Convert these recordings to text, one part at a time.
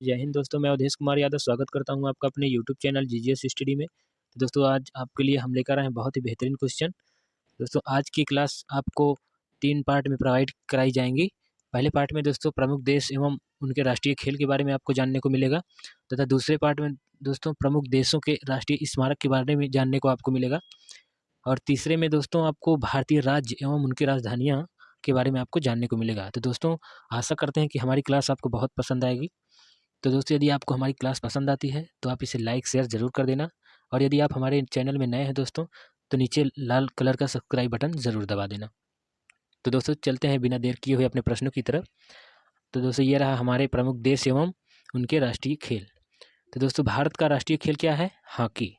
जय हिंद दोस्तों, मैं अवधेश कुमार यादव स्वागत करता हूं आपका अपने यूट्यूब चैनल जीजीएस स्टडी में। तो दोस्तों आज आपके लिए हम लेकर आए हैं बहुत ही बेहतरीन क्वेश्चन। दोस्तों आज की क्लास आपको 3 पार्ट में प्रोवाइड कराई जाएंगी। पहले पार्ट में दोस्तों प्रमुख देश एवं उनके राष्ट्रीय खेल के बारे में आपको जानने को मिलेगा, तथा दूसरे पार्ट में दोस्तों प्रमुख देशों के राष्ट्रीय स्मारक के बारे में जानने को आपको मिलेगा, और तीसरे में दोस्तों आपको भारतीय राज्य एवं उनकी राजधानियाँ के बारे में आपको जानने को मिलेगा। तो दोस्तों आशा करते हैं कि हमारी क्लास आपको बहुत पसंद आएगी। तो दोस्तों यदि आपको हमारी क्लास पसंद आती है तो आप इसे लाइक शेयर ज़रूर कर देना, और यदि आप हमारे चैनल में नए हैं दोस्तों तो नीचे लाल कलर का सब्सक्राइब बटन ज़रूर दबा देना। तो दोस्तों चलते हैं बिना देर किए हुए अपने प्रश्नों की तरफ। तो दोस्तों ये रहा हमारे प्रमुख देश एवं उनके राष्ट्रीय खेल। तो दोस्तों भारत का राष्ट्रीय खेल क्या है? हॉकी।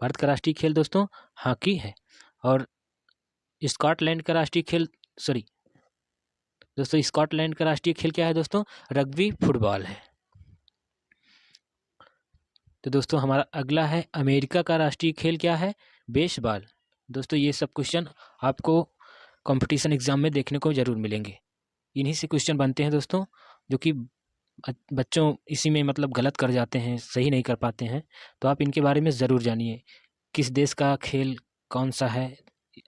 भारत का राष्ट्रीय खेल दोस्तों हॉकी है। और स्कॉटलैंड का राष्ट्रीय खेल दोस्तों स्कॉटलैंड का राष्ट्रीय खेल क्या है दोस्तों? रग्बी फुटबॉल है। तो दोस्तों हमारा अगला है अमेरिका का राष्ट्रीय खेल क्या है? बेसबॉल। दोस्तों ये सब क्वेश्चन आपको कंपटीशन एग्जाम में देखने को जरूर मिलेंगे। इन्हीं से क्वेश्चन बनते हैं दोस्तों, जो कि बच्चों इसी में मतलब गलत कर जाते हैं, सही नहीं कर पाते हैं। तो आप इनके बारे में ज़रूर जानिए, किस देश का खेल कौन सा है,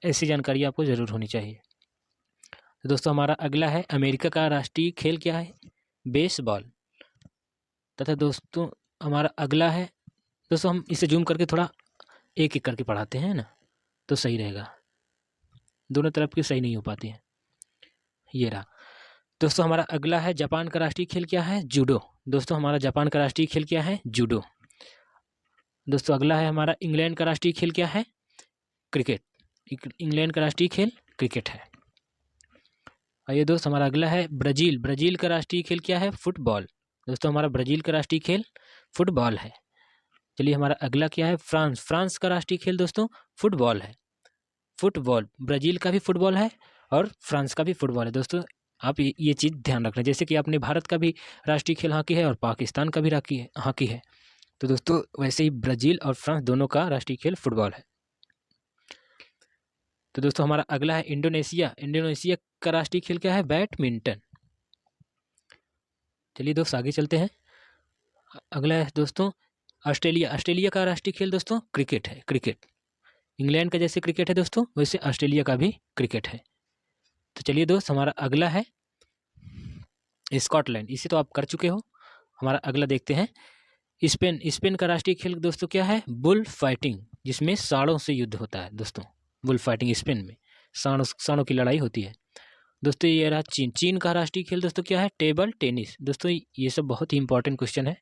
ऐसी जानकारी आपको ज़रूर होनी चाहिए। तो दोस्तों हमारा अगला है अमेरिका का राष्ट्रीय खेल क्या है? बेसबॉल। तथा दोस्तों हमारा अगला है, दोस्तों हम इसे जूम करके थोड़ा एक एक करके पढ़ाते हैं ना, तो सही रहेगा, दोनों तरफ की सही नहीं हो पाती है। ये रहा दोस्तों हमारा अगला है जापान का राष्ट्रीय खेल क्या है? जूडो। दोस्तों हमारा जापान का राष्ट्रीय खेल क्या है? जूडो। दोस्तों अगला है हमारा इंग्लैंड का राष्ट्रीय खेल क्या है? क्रिकेट। इंग्लैंड का राष्ट्रीय खेल क्रिकेट है। आइए दोस्त हमारा अगला है ब्राज़ील। ब्राज़ील का राष्ट्रीय खेल क्या है? फुटबॉल। दोस्तों हमारा ब्राज़ील का राष्ट्रीय खेल फुटबॉल है। चलिए हमारा अगला क्या है? फ्रांस। फ्रांस का राष्ट्रीय खेल दोस्तों फुटबॉल है। फुटबॉल, ब्राज़ील का भी फुटबॉल है और फ्रांस का भी फुटबॉल है। दोस्तों आप ये चीज़ ध्यान रखना, जैसे कि अपने भारत का भी राष्ट्रीय खेल हॉकी है और पाकिस्तान का भी हॉकी है। तो दोस्तों वैसे ही ब्राज़ील और फ्रांस दोनों का राष्ट्रीय खेल फुटबॉल है। तो दोस्तों हमारा अगला है इंडोनेशिया। इंडोनेशिया का राष्ट्रीय खेल क्या है? बैडमिंटन। चलिए दोस्त आगे चलते हैं। अगला है दोस्तों ऑस्ट्रेलिया। ऑस्ट्रेलिया का राष्ट्रीय खेल दोस्तों क्रिकेट है। क्रिकेट, इंग्लैंड का जैसे क्रिकेट है दोस्तों, वैसे ऑस्ट्रेलिया का भी क्रिकेट है। तो चलिए दोस्त हमारा अगला है स्कॉटलैंड। इसे तो आप कर चुके हो। हमारा अगला देखते हैं स्पेन। स्पेन का राष्ट्रीय खेल दोस्तों क्या है? बुल फाइटिंग, जिसमें सांडों से युद्ध होता है दोस्तों। बुल फाइटिंग, स्पेन में सांडों की लड़ाई होती है। दोस्तों ये रहा चीन। चीन का राष्ट्रीय खेल दोस्तों क्या है? Table tennis. दोस्तों ये सब बहुत ही इंपॉर्टेंट क्वेश्चन है,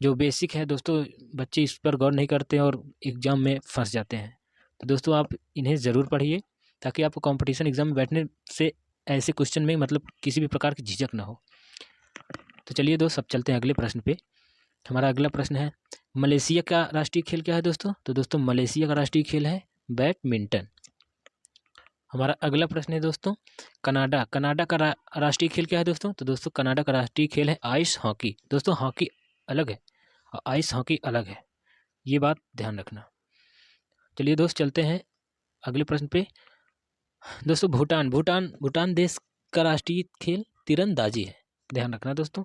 जो बेसिक है दोस्तों, बच्चे इस पर गौर नहीं करते और एग्जाम में फंस जाते हैं। तो दोस्तों आप इन्हें ज़रूर पढ़िए, ताकि आपको कंपटीशन एग्जाम में बैठने से ऐसे क्वेश्चन में मतलब किसी भी प्रकार की झिझक ना हो। तो चलिए दोस्त अब चलते हैं अगले प्रश्न पे। हमारा अगला प्रश्न है मलेशिया का राष्ट्रीय खेल क्या है दोस्तों? तो दोस्तों मलेशिया का राष्ट्रीय खेल है बैडमिंटन। हमारा अगला प्रश्न है दोस्तों कनाडा। कनाडा का राष्ट्रीय खेल क्या है दोस्तों? तो दोस्तों कनाडा का राष्ट्रीय खेल है आइस हॉकी। दोस्तों हॉकी अलग है और आइस हॉकी अलग है, ये बात ध्यान रखना। चलिए दोस्त चलते हैं अगले प्रश्न पे। दोस्तों भूटान। भूटान देश का राष्ट्रीय खेल तीरंदाजी है, ध्यान रखना दोस्तों।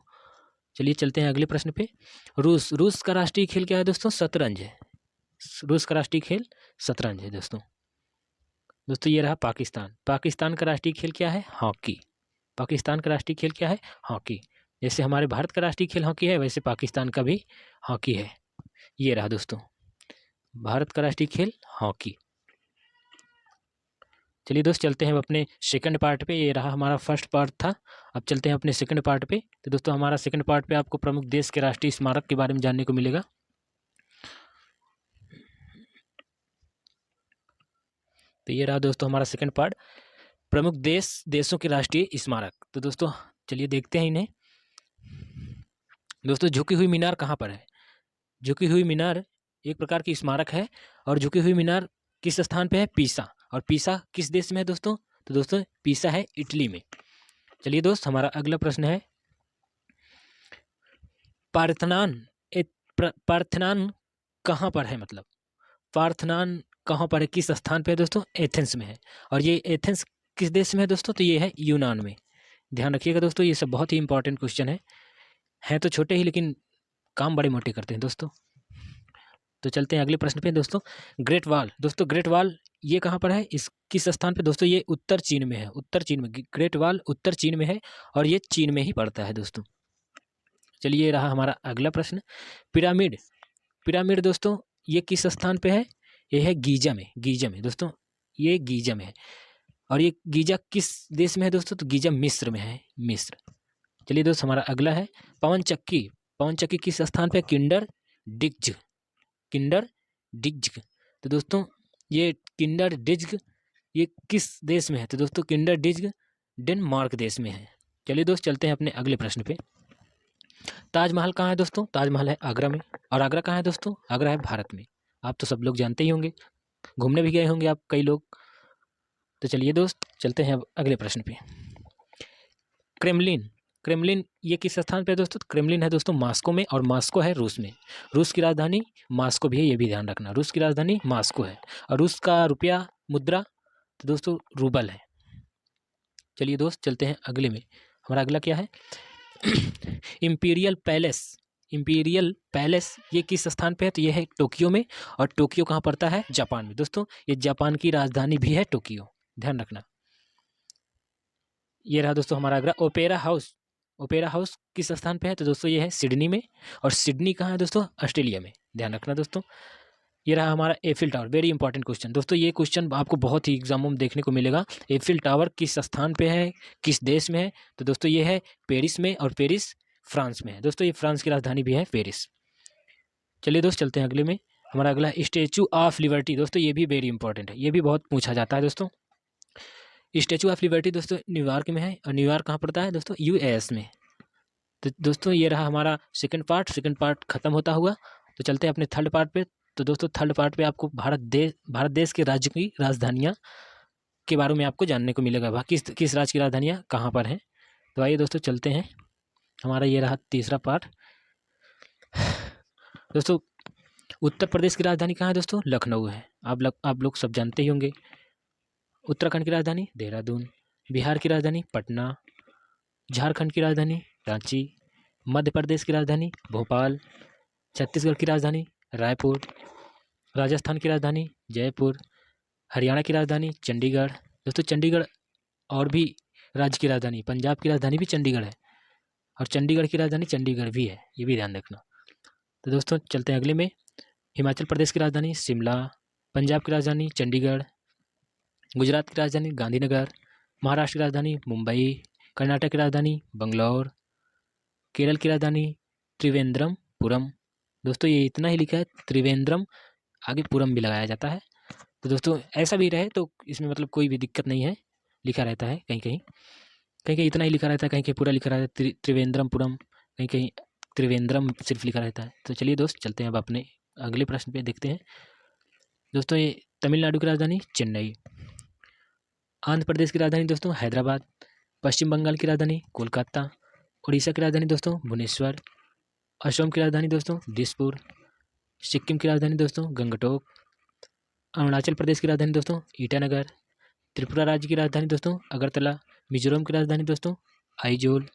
चलिए चलते हैं अगले प्रश्न पे। रूस का राष्ट्रीय खेल क्या है दोस्तों? शतरंज है। रूस का राष्ट्रीय खेल शतरंज है दोस्तों। दोस्तों ये रहा पाकिस्तान। पाकिस्तान का राष्ट्रीय खेल क्या है? हॉकी। पाकिस्तान का राष्ट्रीय खेल क्या है? हॉकी। जैसे हमारे भारत का राष्ट्रीय खेल हॉकी है, वैसे पाकिस्तान का भी हॉकी है। ये रहा दोस्तों भारत का राष्ट्रीय खेल हॉकी। चलिए दोस्त चलते हैं अपने सेकंड पार्ट पे। ये रहा हमारा फर्स्ट पार्ट था, अब चलते हैं अपने सेकंड पार्ट पे। तो दोस्तों हमारा सेकंड पार्ट पे आपको प्रमुख देश के राष्ट्रीय स्मारक के बारे में जानने को मिलेगा। तो ये रहा दोस्तों हमारा सेकंड पार्ट, प्रमुख देशों के राष्ट्रीय स्मारक। तो दोस्तों चलिए देखते हैं इन्हें। दोस्तों झुकी हुई मीनार कहाँ पर है? झुकी हुई मीनार एक प्रकार की स्मारक है, और झुकी हुई मीनार किस स्थान पे है? पीसा। और पीसा किस देश में है दोस्तों? तो दोस्तों पीसा है इटली में। चलिए दोस्त हमारा अगला प्रश्न है पार्थनान। पार्थनान कहाँ पर है? मतलब पार्थनान कहाँ पर है, किस स्थान पे है दोस्तों? एथेंस में है। और ये एथेंस किस देश में है दोस्तों? तो ये है यूनान में। ध्यान रखिएगा दोस्तों, ये सब बहुत ही इंपॉर्टेंट क्वेश्चन है। हैं तो छोटे ही लेकिन काम बड़े मोटे करते हैं दोस्तों। तो चलते हैं अगले प्रश्न पे दोस्तों। ग्रेट वॉल दोस्तों, ग्रेट वॉल ये कहाँ पर है, इस किस स्थान पे दोस्तों? ये उत्तर चीन में है, उत्तर चीन में। ग्रेट वॉल उत्तर चीन में है और ये चीन में ही पड़ता है दोस्तों। चलिए ये रहा हमारा अगला प्रश्न। पिरामिड, पिरामिड दोस्तों ये किस स्थान पे है? ये है गीजा में, गीजा में दोस्तों, ये गीजा में है। और ये गीजा किस देश में है दोस्तों? तो गीजा मिस्र में है, मिस्र। चलिए दोस्त हमारा अगला है पवन चक्की, पवन चक्की किस स्थान पे? किंडर डिज्ग, किंडर डिज्ग। तो दोस्तों ये किंडर डिज्ग ये किस देश में है? तो दोस्तों किंडर डिज्ग डेनमार्क देश में है। चलिए दोस्त चलते हैं अपने अगले प्रश्न पे। ताजमहल कहाँ है दोस्तों? ताजमहल है आगरा में। और आगरा कहाँ है दोस्तों? आगरा है भारत में। आप तो सब लोग जानते ही होंगे, घूमने भी गए होंगे आप कई लोग। तो चलिए दोस्त चलते हैं अब अगले प्रश्न पे। क्रेमलिन, क्रेमलिन ये किस स्थान पे है दोस्तों? क्रेमलिन है दोस्तों मॉस्को में, और मॉस्को है रूस में। रूस की राजधानी मॉस्को भी है, ये भी ध्यान रखना, रूस की राजधानी मॉस्को है। और रूस का रुपया मुद्रा तो दोस्तों रूबल है। चलिए दोस्त चलते हैं अगले में। हमारा अगला क्या है? इम्पीरियल पैलेस, इम्पीरियल पैलेस ये किस स्थान पे है? तो ये है टोक्यो में। और टोक्यो कहाँ पड़ता है? जापान में दोस्तों। ये जापान की राजधानी भी है टोक्यो, ध्यान रखना। ये रहा दोस्तों हमारा अगला ओपेरा हाउस, ओपेरा हाउस किस स्थान पे है? तो दोस्तों ये है सिडनी में। और सिडनी कहाँ है दोस्तों? ऑस्ट्रेलिया में, ध्यान रखना दोस्तों। ये रहा हमारा Eiffel tower, very important question दोस्तों। ये क्वेश्चन आपको बहुत ही एग्जामों में देखने को मिलेगा। एफिल टावर किस स्थान पे है, किस देश में है? तो दोस्तों ये है पेरिस में, और पेरिस फ्रांस में है दोस्तों। ये फ्रांस की राजधानी भी है पेरिस। चलिए दोस्त चलते हैं अगले में। हमारा अगला स्टैचू ऑफ लिबर्टी दोस्तों, ये भी वेरी इंपॉर्टेंट है, ये भी बहुत पूछा जाता है दोस्तों। स्टैचू ऑफ लिबर्टी दोस्तों न्यूयॉर्क में है। और न्यूयॉर्क कहाँ पड़ता है दोस्तों? यूएस में। तो दोस्तों ये रहा हमारा सेकंड पार्ट खत्म होता हुआ। तो चलते हैं अपने थर्ड पार्ट पे। तो दोस्तों थर्ड पार्ट पे आपको भारत देश के राज्य की राजधानियाँ के बारे में आपको जानने को मिलेगा। किस राज्य की राजधानियाँ कहाँ पर हैं। तो आइए दोस्तों चलते हैं। हमारा ये रहा तीसरा पार्ट। दोस्तों उत्तर प्रदेश की राजधानी कहाँ है दोस्तों? लखनऊ है। आप लोग सब जानते ही होंगे। उत्तराखंड की राजधानी देहरादून। बिहार की राजधानी पटना। झारखंड की राजधानी रांची। मध्य प्रदेश की राजधानी भोपाल। छत्तीसगढ़ की राजधानी रायपुर। राजस्थान की राजधानी जयपुर। हरियाणा की राजधानी चंडीगढ़। दोस्तों चंडीगढ़ और भी राज्य की राजधानी, पंजाब की राजधानी भी चंडीगढ़ है, और चंडीगढ़ की राजधानी चंडीगढ़ भी है, ये भी ध्यान रखना। तो दोस्तों चलते हैं अगले में। हिमाचल प्रदेश की राजधानी शिमला। पंजाब की राजधानी चंडीगढ़। गुजरात की राजधानी गांधीनगर। महाराष्ट्र की राजधानी मुंबई। कर्नाटक की राजधानी बंगलौर। केरल की राजधानी त्रिवेंद्रमपुरम। दोस्तों ये इतना ही लिखा है त्रिवेंद्रम, आगे पुरम भी लगाया जाता है। तो दोस्तों ऐसा भी रहे तो इसमें मतलब कोई भी दिक्कत नहीं है, लिखा रहता है कहीं कहीं, कहीं कहीं इतना ही लिखा रहता है, कहीं कहीं पूरा लिखा रहता है त्रिवेंद्रमपुरम, कहीं कहीं त्रिवेंद्रम सिर्फ लिखा रहता है। तो चलिए दोस्त चलते हैं अब अपने अगले प्रश्न पे देखते हैं। दोस्तों ये तमिलनाडु की राजधानी चेन्नई। आंध्र प्रदेश की राजधानी दोस्तों हैदराबाद। पश्चिम बंगाल की राजधानी कोलकाता। उड़ीसा की राजधानी दोस्तों भुवनेश्वर। असम की राजधानी दोस्तों दिसपुर। सिक्किम की राजधानी दोस्तों गंगटोक। अरुणाचल प्रदेश की राजधानी दोस्तों ईटानगर। त्रिपुरा राज्य की राजधानी दोस्तों अगरतला। मिजोरम की राजधानी दोस्तों आइजोल।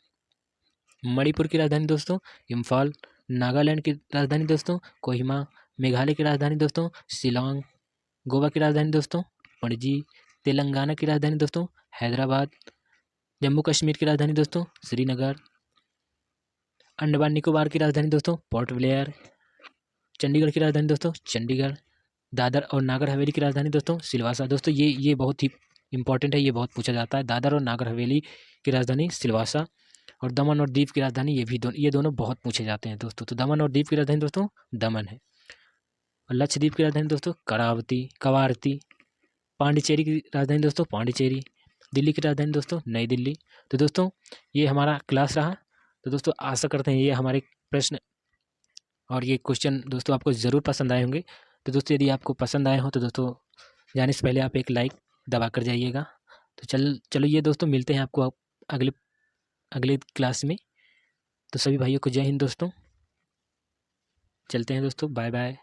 मणिपुर की राजधानी दोस्तों इम्फाल। नागालैंड की राजधानी दोस्तों कोहिमा। मेघालय की राजधानी दोस्तों शिलांग। गोवा की राजधानी दोस्तों पणजी। तेलंगाना की राजधानी दोस्तों हैदराबाद। जम्मू कश्मीर की राजधानी दोस्तों श्रीनगर। अंडमान निकोबार की राजधानी दोस्तों पोर्ट ब्लेयर। चंडीगढ़ की राजधानी दोस्तों चंडीगढ़। दादर और नागर हवेली की राजधानी दोस्तों सिलवासा। दोस्तों ये बहुत ही इंपॉर्टेंट है, ये बहुत पूछा जाता है। दादर और नागर हवेली की राजधानी सिलवासा। और दमन और दीव की राजधानी ये दोनों बहुत पूछे जाते हैं दोस्तों। तो दमन और दीव की राजधानी दोस्तों दमन है। और लक्षद्वीप की राजधानी दोस्तों कवारती। पांडिचेरी की राजधानी दोस्तों पांडिचेरी। दिल्ली की राजधानी दोस्तों नई दिल्ली। तो दोस्तों ये हमारा क्लास रहा। तो दोस्तों आशा करते हैं ये हमारे प्रश्न और ये क्वेश्चन दोस्तों आपको ज़रूर पसंद आए होंगे। तो दोस्तों यदि आपको पसंद आए हो तो दोस्तों जाने से पहले आप एक लाइक दबा कर जाइएगा। तो चलो ये दोस्तों मिलते हैं आपको अगले अगले क्लास में। तो सभी भाइयों को जय हिंद दोस्तों, चलते हैं दोस्तों, बाय बाय।